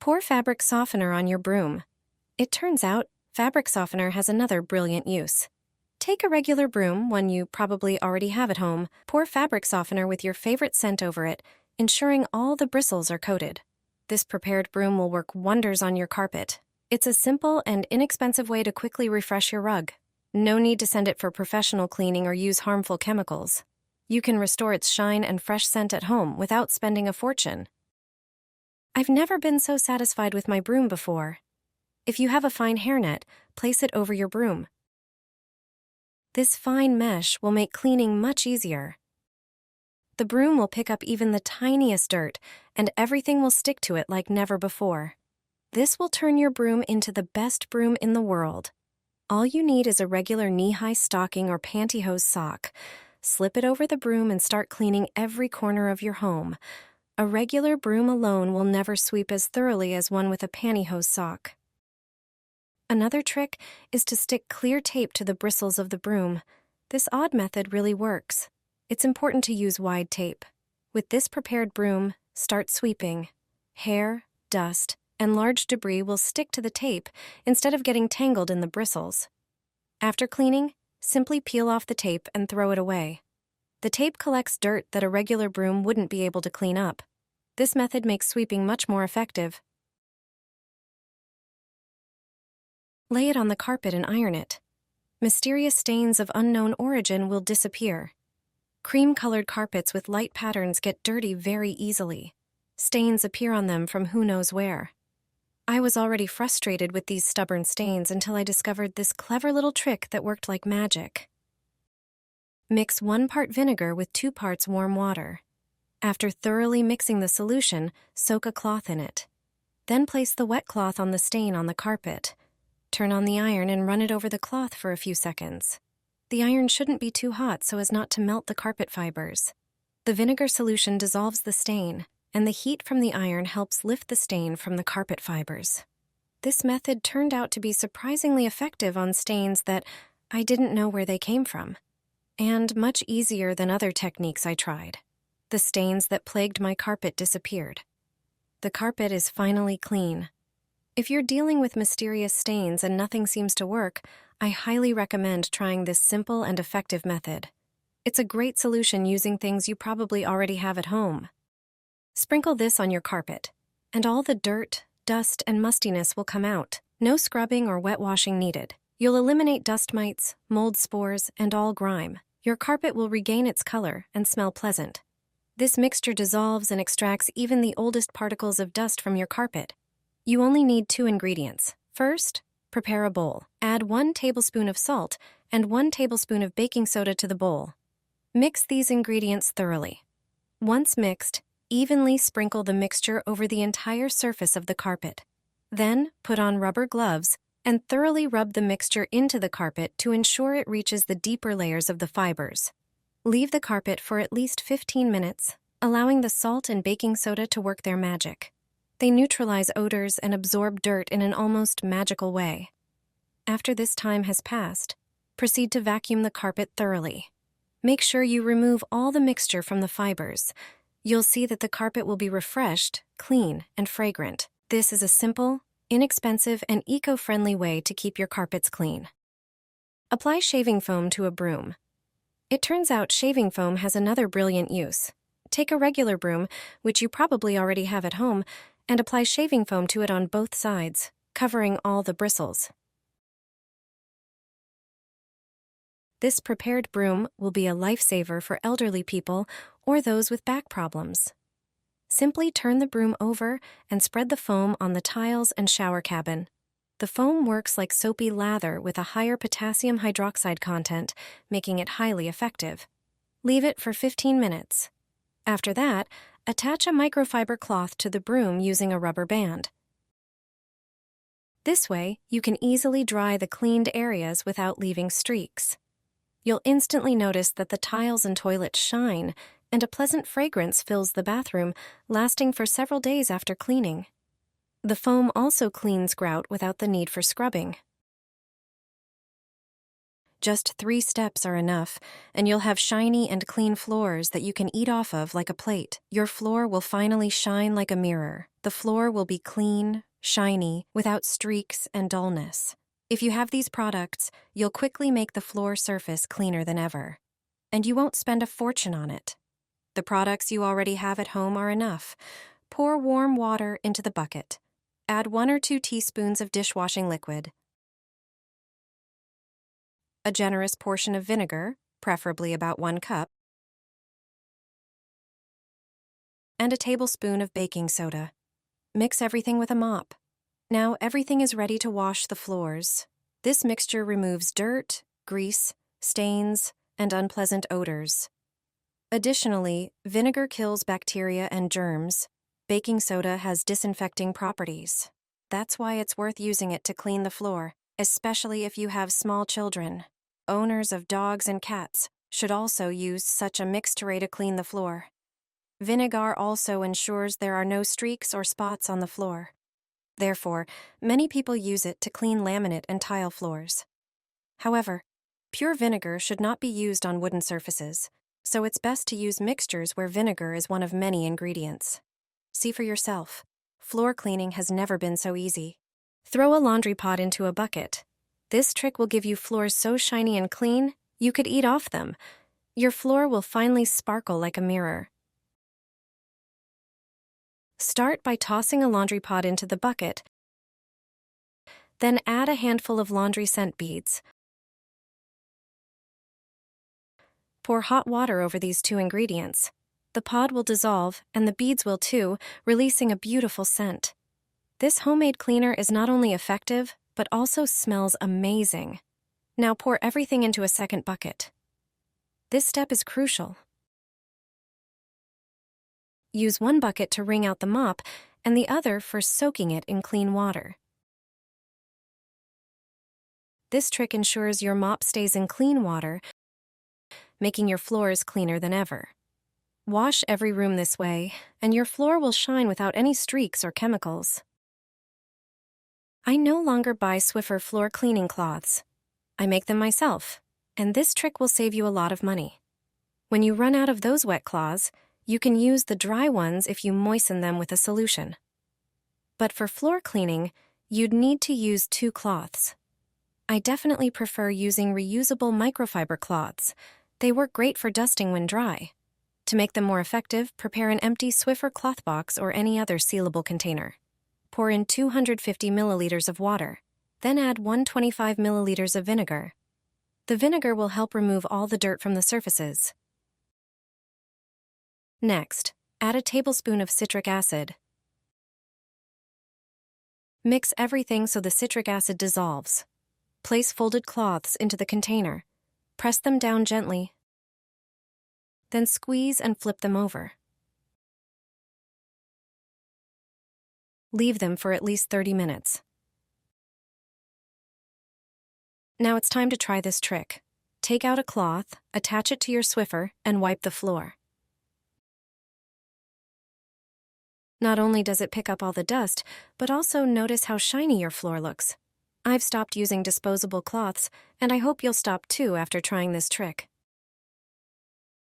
Pour fabric softener on your broom. It turns out, fabric softener has another brilliant use. Take a regular broom, one you probably already have at home, pour fabric softener with your favorite scent over it, ensuring all the bristles are coated. This prepared broom will work wonders on your carpet. It's a simple and inexpensive way to quickly refresh your rug. No need to send it for professional cleaning or use harmful chemicals. You can restore its shine and fresh scent at home without spending a fortune. I've never been so satisfied with my broom before. If you have a fine hairnet, place it over your broom. This fine mesh will make cleaning much easier. The broom will pick up even the tiniest dirt, and everything will stick to it like never before. This will turn your broom into the best broom in the world. All you need is a regular knee-high stocking or pantyhose sock. Slip it over the broom and start cleaning every corner of your home. A regular broom alone will never sweep as thoroughly as one with a pantyhose sock. Another trick is to stick clear tape to the bristles of the broom. This odd method really works. It's important to use wide tape. With this prepared broom, start sweeping. Hair, dust, and large debris will stick to the tape instead of getting tangled in the bristles. After cleaning, simply peel off the tape and throw it away. The tape collects dirt that a regular broom wouldn't be able to clean up. This method makes sweeping much more effective. Lay it on the carpet and iron it. Mysterious stains of unknown origin will disappear. Cream-colored carpets with light patterns get dirty very easily. Stains appear on them from who knows where. I was already frustrated with these stubborn stains until I discovered this clever little trick that worked like magic. Mix 1 part vinegar with 2 parts warm water. After thoroughly mixing the solution, soak a cloth in it. Then place the wet cloth on the stain on the carpet. Turn on the iron and run it over the cloth for a few seconds. The iron shouldn't be too hot so as not to melt the carpet fibers. The vinegar solution dissolves the stain, and the heat from the iron helps lift the stain from the carpet fibers. This method turned out to be surprisingly effective on stains that I didn't know where they came from, and much easier than other techniques I tried. The stains that plagued my carpet disappeared. The carpet is finally clean. If you're dealing with mysterious stains and nothing seems to work, I highly recommend trying this simple and effective method. It's a great solution using things you probably already have at home. Sprinkle this on your carpet, and all the dirt, dust, and mustiness will come out. No scrubbing or wet washing needed. You'll eliminate dust mites, mold spores, and all grime. Your carpet will regain its color and smell pleasant. This mixture dissolves and extracts even the oldest particles of dust from your carpet. You only need 2 ingredients. First, prepare a bowl. Add 1 tablespoon of salt and 1 tablespoon of baking soda to the bowl. Mix these ingredients thoroughly. Once mixed, evenly sprinkle the mixture over the entire surface of the carpet. Then, put on rubber gloves and thoroughly rub the mixture into the carpet to ensure it reaches the deeper layers of the fibers. Leave the carpet for at least 15 minutes, allowing the salt and baking soda to work their magic. They neutralize odors and absorb dirt in an almost magical way. After this time has passed, proceed to vacuum the carpet thoroughly. Make sure you remove all the mixture from the fibers. You'll see that the carpet will be refreshed, clean, and fragrant. This is a simple, inexpensive, and eco-friendly way to keep your carpets clean. Apply shaving foam to a broom. It turns out shaving foam has another brilliant use. Take a regular broom, which you probably already have at home, and apply shaving foam to it on both sides, covering all the bristles. This prepared broom will be a lifesaver for elderly people or those with back problems. Simply turn the broom over and spread the foam on the tiles and shower cabin. The foam works like soapy lather with a higher potassium hydroxide content, making it highly effective. Leave it for 15 minutes. After that, attach a microfiber cloth to the broom using a rubber band. This way, you can easily dry the cleaned areas without leaving streaks. You'll instantly notice that the tiles and toilet shine, and a pleasant fragrance fills the bathroom, lasting for several days after cleaning. The foam also cleans grout without the need for scrubbing. Just 3 steps are enough, and you'll have shiny and clean floors that you can eat off of like a plate. Your floor will finally shine like a mirror. The floor will be clean, shiny, without streaks and dullness. If you have these products, you'll quickly make the floor surface cleaner than ever. And you won't spend a fortune on it. The products you already have at home are enough. Pour warm water into the bucket. Add 1 or 2 teaspoons of dishwashing liquid, a generous portion of vinegar, preferably about 1 cup, and a tablespoon of baking soda. Mix everything with a mop. Now everything is ready to wash the floors. This mixture removes dirt, grease, stains, and unpleasant odors. Additionally, vinegar kills bacteria and germs. Baking soda has disinfecting properties. That's why it's worth using it to clean the floor, especially if you have small children. Owners of dogs and cats should also use such a mixture to clean the floor. Vinegar also ensures there are no streaks or spots on the floor. Therefore, many people use it to clean laminate and tile floors. However, pure vinegar should not be used on wooden surfaces, so it's best to use mixtures where vinegar is one of many ingredients. See for yourself. Floor cleaning has never been so easy. Throw a laundry pod into a bucket. This trick will give you floors so shiny and clean, you could eat off them. Your floor will finally sparkle like a mirror. Start by tossing a laundry pod into the bucket. Then add a handful of laundry scent beads. Pour hot water over these 2 ingredients. The pod will dissolve, and the beads will too, releasing a beautiful scent. This homemade cleaner is not only effective, but also smells amazing. Now pour everything into a second bucket. This step is crucial. Use 1 bucket to wring out the mop, and the other for soaking it in clean water. This trick ensures your mop stays in clean water, making your floors cleaner than ever. Wash every room this way, and your floor will shine without any streaks or chemicals. I no longer buy Swiffer floor cleaning cloths. I make them myself, and this trick will save you a lot of money. When you run out of those wet cloths, you can use the dry ones if you moisten them with a solution. But for floor cleaning, you'd need to use 2 cloths. I definitely prefer using reusable microfiber cloths. They work great for dusting when dry. To make them more effective, prepare an empty Swiffer cloth box or any other sealable container. Pour in 250 milliliters of water. Then add 125 milliliters of vinegar. The vinegar will help remove all the dirt from the surfaces. Next, add a tablespoon of citric acid. Mix everything so the citric acid dissolves. Place folded cloths into the container. Press them down gently. Then squeeze and flip them over. Leave them for at least 30 minutes. Now it's time to try this trick. Take out a cloth, attach it to your Swiffer, and wipe the floor. Not only does it pick up all the dust, but also notice how shiny your floor looks. I've stopped using disposable cloths, and I hope you'll stop too after trying this trick.